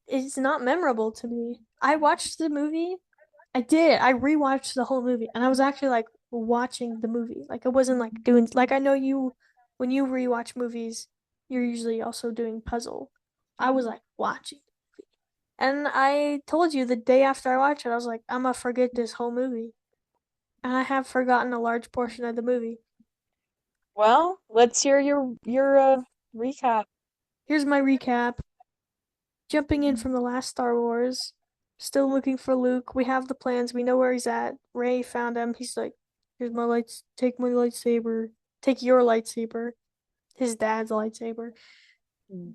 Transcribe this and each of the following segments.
it's not memorable to me. I watched the movie. I did. I rewatched the whole movie, and I was actually like watching the movie. Like I wasn't like doing like I know you when you rewatch movies, you're usually also doing puzzle. I was like watching. And I told you the day after I watched it, I was like, I'm gonna forget this whole movie. And I have forgotten a large portion of the movie. Well, let's hear your recap. Here's my recap. Jumping in from the last Star Wars, still looking for Luke. We have the plans. We know where he's at. Rey found him. He's like, "Here's my lights. Take my lightsaber. Take your lightsaber." His dad's lightsaber. Mm.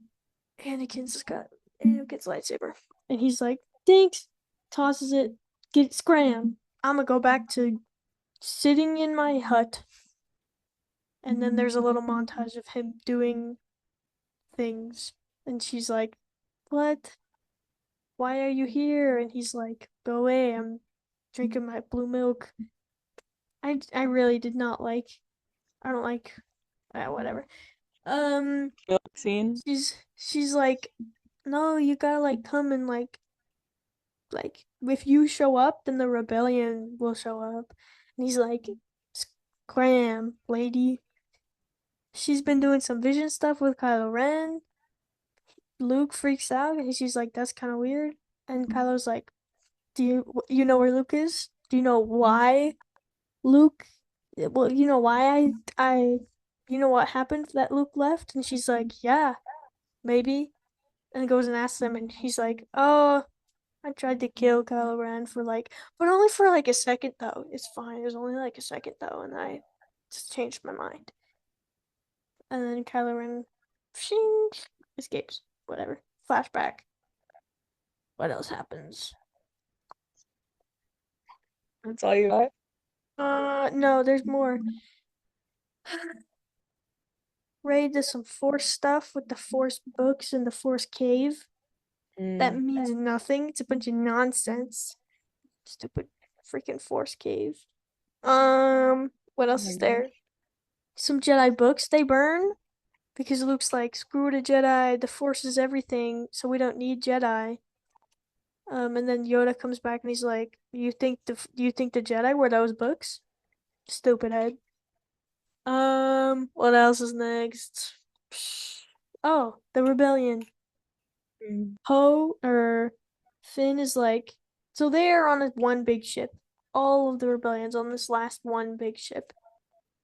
Anakin's lightsaber, and he's like, "Thanks." Tosses it. Get scram. I'm gonna go back to sitting in my hut. And then there's a little montage of him doing things, and she's like, "What? Why are you here?" And he's like, "Go away, I'm drinking my blue milk." I really did not like. I don't like. Whatever. Um, Milk scene. she's like, "No, you gotta like come and like if you show up, then the rebellion will show up." And he's like, "Scram, lady." She's been doing some vision stuff with Kylo Ren. Luke freaks out and she's like, "That's kind of weird." And Kylo's like, "Do you know where Luke is? Do you know why Luke? Well, you know why I you know what happened that Luke left?" And she's like, "Yeah, maybe." And goes and asks him, and he's like, "Oh, I tried to kill Kylo Ren for like, but only for like a second though. It's fine. It was only like a second though, and I just changed my mind." And then Kylo Ren, shing, escapes. Whatever. Flashback. What else happens? That's all you got? No, there's more. Ray does some Force stuff with the Force books in the Force cave. That Mm. means nothing. It's a bunch of nonsense. Stupid freaking Force cave. What Oh else my is there? gosh. Some Jedi books they burn because Luke's like, screw the Jedi, the Force is everything, so we don't need Jedi. And then Yoda comes back and he's like, you think the Jedi were those books? Stupid head. What else is next? Oh, the rebellion. Mm. Poe or Finn is like, so they are on one big ship. All of the rebellions on this last one big ship,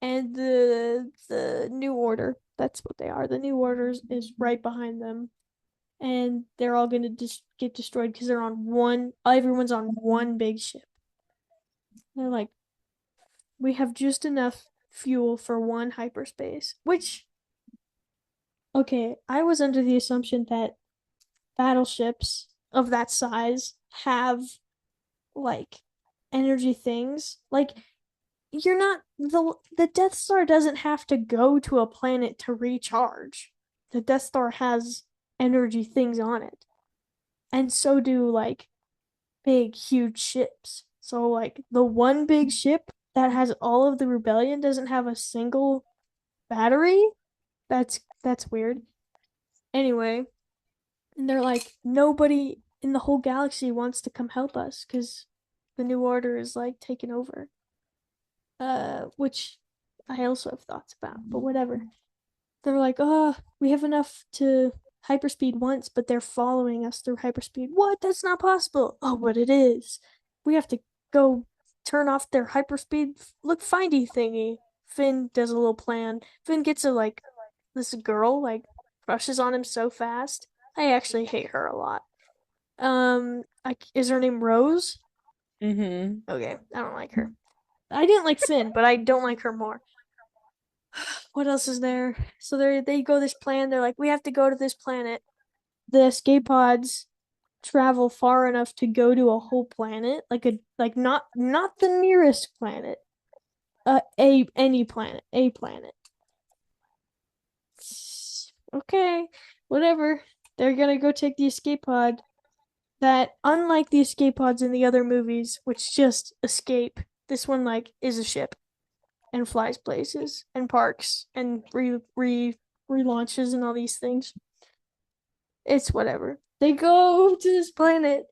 and the New Order. That's what they are. The New Order is right behind them, and they're all gonna get destroyed because they're on one. Everyone's on one big ship. They're like, we have just enough fuel for one hyperspace. Which, okay, I was under the assumption that battleships of that size have like energy things. Like you're not the Death Star doesn't have to go to a planet to recharge. The Death Star has energy things on it. And so do like big huge ships. So like the one big ship that has all of the rebellion doesn't have a single battery. That's weird. Anyway, and they're like nobody in the whole galaxy wants to come help us cuz the new order is like taking over. Which I also have thoughts about, but whatever. They're like, "Oh, we have enough to hyperspeed once, but they're following us through hyperspeed." What? That's not possible. Oh, but it is. We have to go turn off their hyperspeed look findy thingy. Finn does a little plan. Finn gets a like this girl like crushes on him so fast. I actually hate her a lot. Is her name Rose? Mm-hmm. Okay, I don't like her. I didn't like Finn, but I don't like her more. What else is there? So they go this plan. They're like, we have to go to this planet. The escape pods travel far enough to go to a whole planet, like not the nearest planet, a any planet, a planet. Okay, whatever. They're gonna go take the escape pod. That unlike the escape pods in the other movies, which just escape, this one like is a ship and flies places and parks and relaunches and all these things. It's whatever. They go to this planet.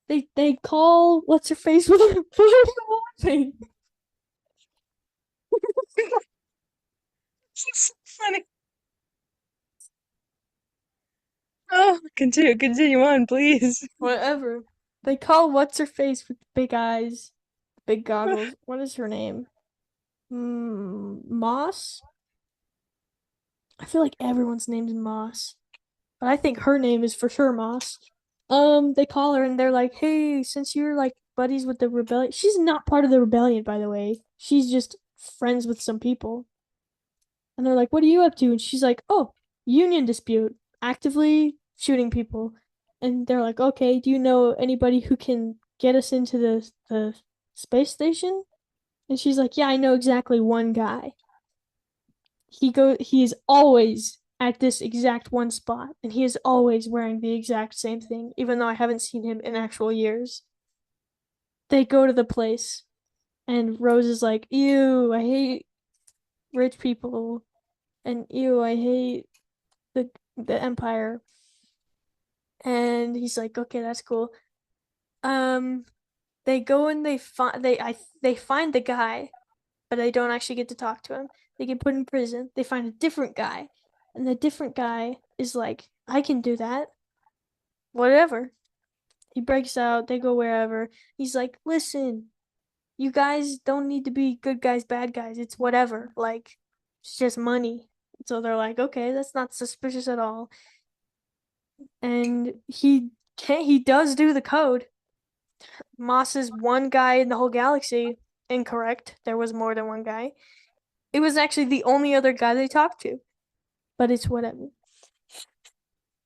They call what's her face with a thing. It's funny. Oh, continue on, please. Whatever. They call what's her face with big eyes, big goggles. What is her name? Moss? I feel like everyone's name's Moss. But I think her name is for sure Moss. They call her and they're like, "Hey, since you're like buddies with the rebellion." She's not part of the rebellion, by the way. She's just friends with some people. And they're like, "What are you up to?" And she's like, "Oh, union dispute, actively shooting people." And they're like, "Okay, do you know anybody who can get us into the space station?" And she's like, "Yeah, I know exactly one guy. He is always at this exact one spot, and he is always wearing the exact same thing, even though I haven't seen him in actual years." They go to the place, and Rose is like, "Ew, I hate rich people, and ew, I hate the Empire." And he's like, "Okay, that's cool." Um, they go and they find the guy, but they don't actually get to talk to him. They get put in prison. They find a different guy, and the different guy is like, "I can do that. Whatever." He breaks out. They go wherever. He's like, "Listen, you guys don't need to be good guys, bad guys. It's whatever. Like, it's just money." So they're like, "Okay, that's not suspicious at all." And he does do the code. Moss is one guy in the whole galaxy. Incorrect. There was more than one guy. It was actually the only other guy they talked to. But it's whatever.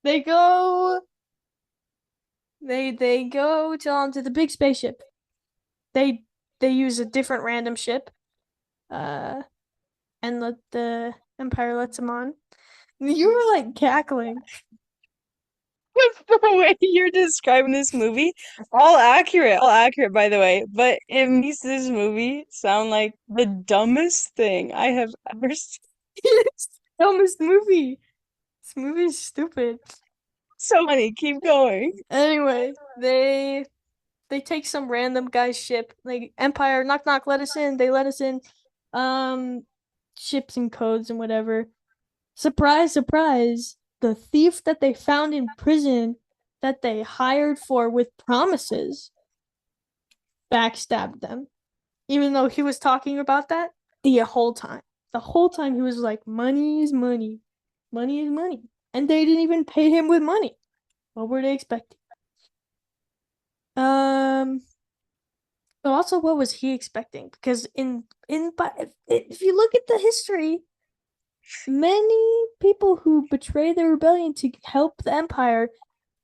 They go they go to the big spaceship. They they use a different random ship. Uh and the Empire lets them on. You were like cackling. With the way you're describing this movie, all accurate, by the way, but it makes this movie sound like the dumbest thing I have ever seen. It's the dumbest movie. This movie is stupid. So funny. Keep going. Anyway, they take some random guy's ship. Like, "Empire, knock knock, let us in." They let us in. Um, ships and codes and whatever. Surprise, surprise. The thief that they found in prison that they hired for with promises backstabbed them. Even though he was talking about that the whole time. The whole time he was like, "Money is money. Money is money." And they didn't even pay him with money. What were they expecting? Um, but also, what was he expecting? Because but if you look at the history, many people who betray the rebellion to help the Empire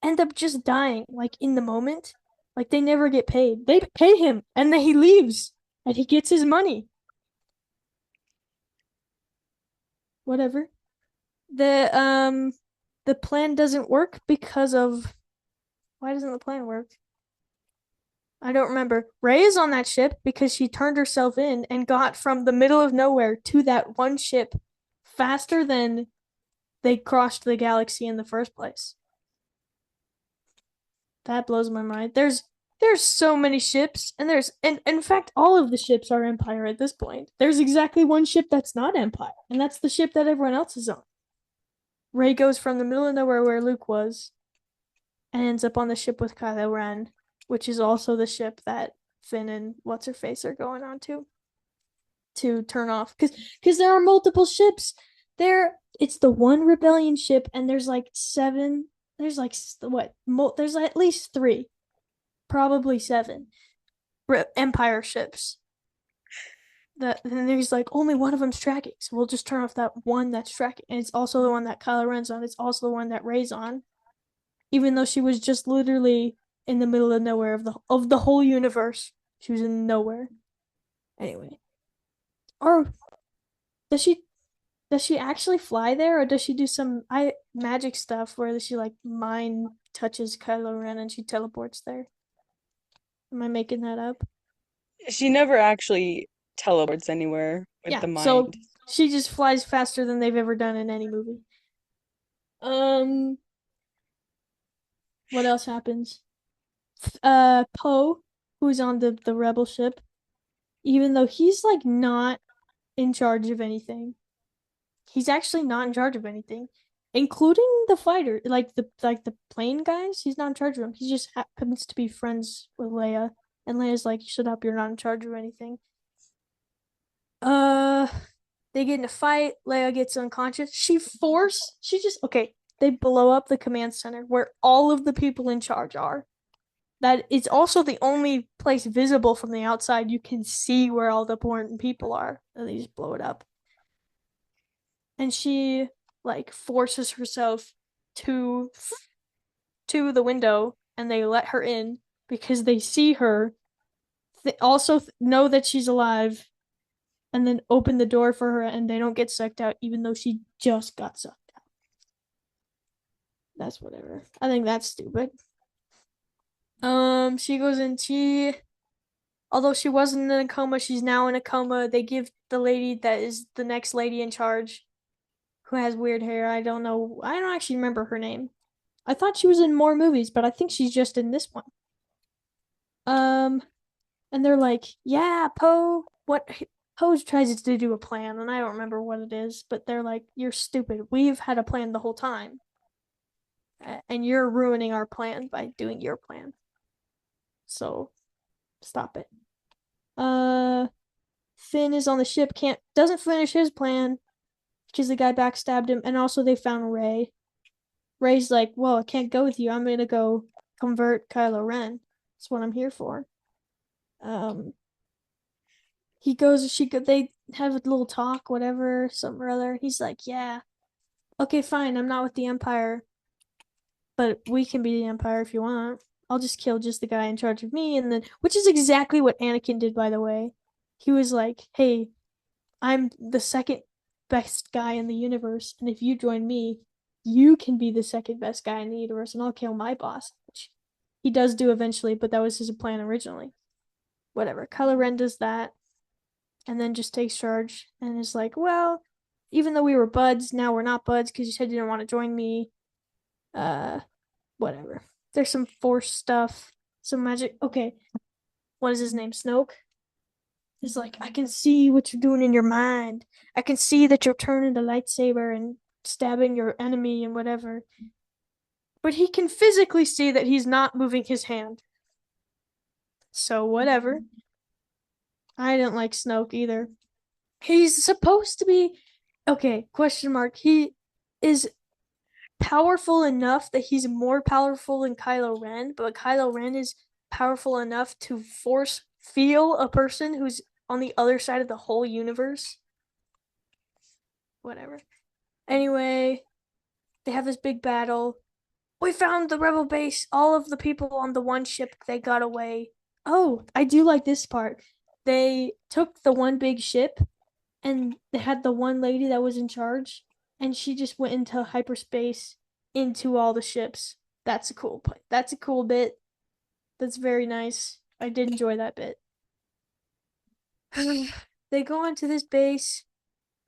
end up just dying, like in the moment. Like they never get paid. They pay him, and then he leaves, and he gets his money. Whatever. The plan doesn't work because of why doesn't the plan work? I don't remember. Rey is on that ship because she turned herself in and got from the middle of nowhere to that one ship faster than they crossed the galaxy in the first place. That blows my mind. There's so many ships, and in fact all of the ships are Empire at this point. There's exactly one ship that's not Empire, and that's the ship that everyone else is on. Rey goes from the middle of nowhere where Luke was and ends up on the ship with Kylo Ren, which is also the ship that Finn and what's her face are going on to turn off because there are multiple ships. It's the one rebellion ship, and there's like seven. There's like what? There's at least three, probably seven Empire ships. That and there's like only one of them's tracking, so we'll just turn off that one that's tracking, and it's also the one that Kylo Ren's on. It's also the one that Rey's on, even though she was just literally in the middle of nowhere of the whole universe. She was in nowhere. Anyway, or does she does she actually fly there, or does she do some magic stuff where she like mind touches Kylo Ren and she teleports there? Am I making that up? She never actually teleports anywhere with Yeah, the so mind. she just flies faster than they've ever done in any movie. Um, What else happens? Poe, who's on the rebel ship, even though he's like not in charge of anything, he's actually not in charge of anything, including the fighter, like the plane guys. He's not in charge of them. He just happens to be friends with Leia, and Leia's like, "Shut up! You're not in charge of anything." Uh, they get in a fight. Leia gets unconscious. She just okay. They blow up the command center where all of the people in charge are. That it's also the only place visible from the outside. You can see where all the important people are, and they just blow it up. And she like forces herself to the window, and they let her in because they see her. They also know that she's alive, and then open the door for her, and they don't get sucked out, even though she just got sucked out. That's whatever. I think that's stupid. She goes in. Although she wasn't in a coma, she's now in a coma. They give the lady that is the next lady in charge, who has weird hair. I don't know. I don't actually remember her name. I thought she was in more movies, but I think she's just in this one. Um, and they're like, "Yeah, Poe, what?" Poe tries to do a plan, and I don't remember what it is, but they're like, "You're stupid. We've had a plan the whole time, and you're ruining our plan by doing your plan. So stop it." Uh, Finn is on the ship, can't doesn't finish his plan because the guy backstabbed him, and also they found Ray. Ray's like, "Well, I can't go with you. I'm gonna go convert Kylo Ren. That's what I'm here for." Um, he goes, they have a little talk, whatever, something or other. He's like, "Yeah, okay, fine. I'm not with the Empire, but we can be the Empire if you want. I'll just kill just the guy in charge of me." And then, which is exactly what Anakin did, by the way. He was like, "Hey, I'm the second best guy in the universe, and if you join me, you can be the second best guy in the universe, and I'll kill my boss." Which he does do eventually, but that was his plan originally. Whatever. Kylo Ren does that, and then just takes charge and is like, "Well, even though we were buds, now we're not buds because you said you didn't want to join me." Uh, Whatever. There's some force stuff, some magic. Okay, what is his name? Snoke. He's like, "I can see what you're doing in your mind. I can see that you're turning the lightsaber and stabbing your enemy and whatever." But he can physically see that he's not moving his hand. So whatever. I didn't like Snoke either. He's supposed to be okay, question mark. He is powerful enough that he's more powerful than Kylo Ren, but Kylo Ren is powerful enough to force feel a person who's on the other side of the whole universe. Whatever. Anyway, they have this big battle. We found the rebel base. All of the people on the one ship, they got away. Oh, I do like this part. They took the one big ship, and they had the one lady that was in charge, and she just went into hyperspace into all the ships. That's a cool point. That's a cool bit. That's very nice. I did enjoy that bit. They go onto this base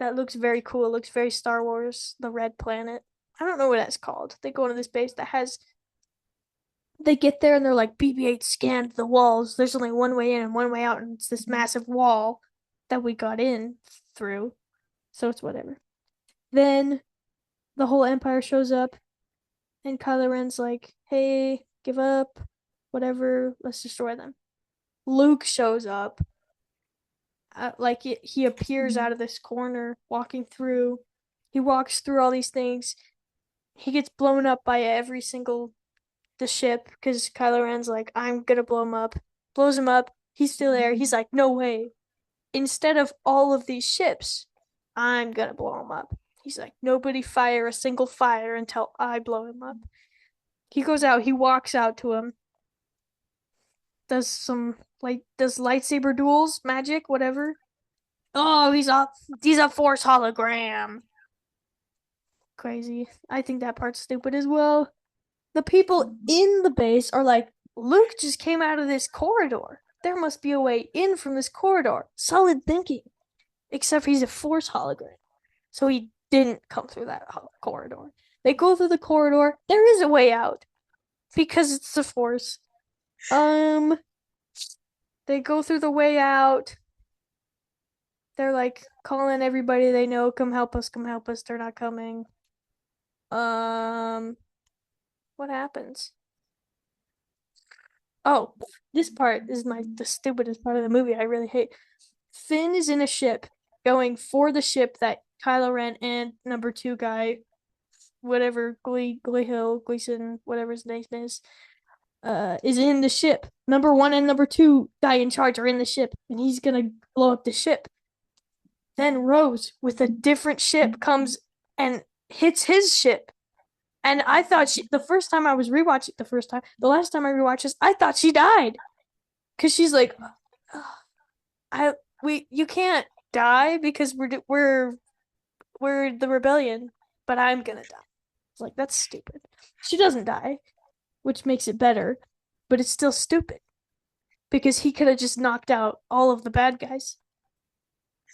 that looks very cool. It looks very Star Wars, the Red Planet. I don't know what that's called. They go into this base that has. They get there and they're like, "BB-8 scanned the walls. There's only one way in and one way out, and it's this massive wall that we got in through." So it's whatever. Then the whole Empire shows up, and Kylo Ren's like, "Hey, give up, whatever. Let's destroy them." Luke shows up, he appears out of this corner, walking through. He walks through all these things. He gets blown up by every single the ship because Kylo Ren's like, "I'm gonna blow him up." Blows him up. He's still there. He's like, "No way. Instead of all of these ships, I'm gonna blow him up." He's like, "Nobody fire a single fire until I blow him up." He goes out, he walks out to him, does lightsaber duels, magic, whatever. Oh, he's a force hologram. Crazy. I think that part's stupid as well. The people in the base are like, "Luke just came out of this corridor. There must be a way in from this corridor." Solid thinking. Except he's a force hologram. So he didn't come through that corridor. They go through the corridor. There is a way out. because it's the Force. Um, they go through the way out. They're like calling everybody they know, come help us, come help us. They're not coming. Um, what happens? Oh, this part is the stupidest part of the movie. I really hate. Finn is in a ship going for the ship that Kylo Ren and number two guy, whatever Gleason, whatever his name is in the ship. Number one and number two guy in charge are in the ship, and he's gonna blow up the ship. Then Rose with a different ship comes and hits his ship. And I thought the first time I was rewatching the last time I rewatched this, I thought she died. Cause she's like, "Oh, I you can't die because we're the rebellion, but I'm gonna die." It's like that's stupid. She doesn't die, which makes it better, but it's still stupid because he could have just knocked out all of the bad guys,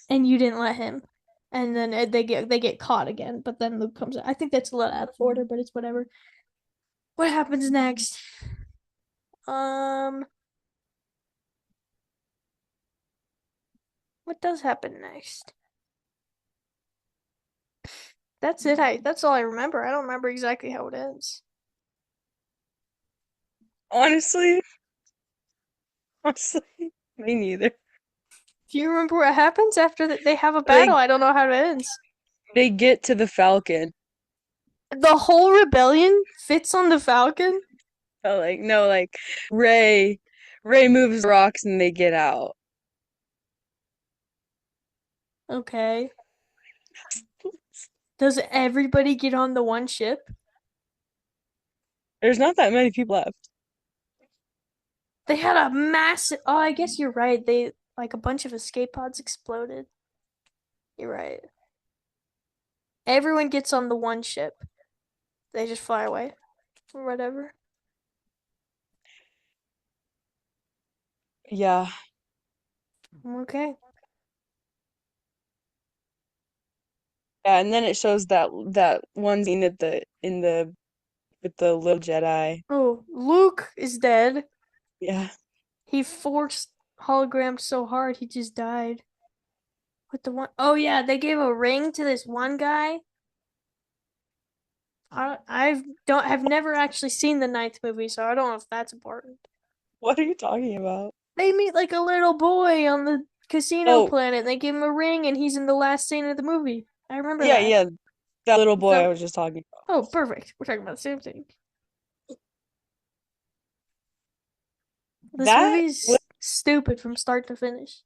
and you didn't let him. And then they get caught again, but then Luke comes out. I think that's a little out of order, but it's whatever. What happens next? Um, what does happen next? That's it. That's all I remember. I don't remember exactly how it ends. Honestly, honestly, me neither. Do you remember what happens after that they have a battle? They I don't know how it ends. they get to the Falcon. The whole rebellion fits on the Falcon? Oh, like no, like Ray, Ray moves rocks and they get out. Okay. Does everybody get on the one ship? There's not that many people left. They had a massive. Oh, I guess you're right. They like a bunch of escape pods exploded. You're right. Everyone gets on the one ship. They just fly away or whatever. Yeah, Okay. yeah, and then it shows that one scene at the in the with the little Jedi. Oh, Luke is dead. Yeah, He forced hologrammed so hard he just died. With the one oh yeah, they gave a ring to this one guy. I don't have never actually seen the ninth movie, so I don't know if that's important. what are you talking about? They meet like a little boy on the casino Oh, planet. And they give him a ring, and he's in the last scene of the movie. I remember yeah, that. yeah, that little boy I So, was just talking about. oh, perfect. We're talking about the same thing. This That was movie's stupid from start to finish.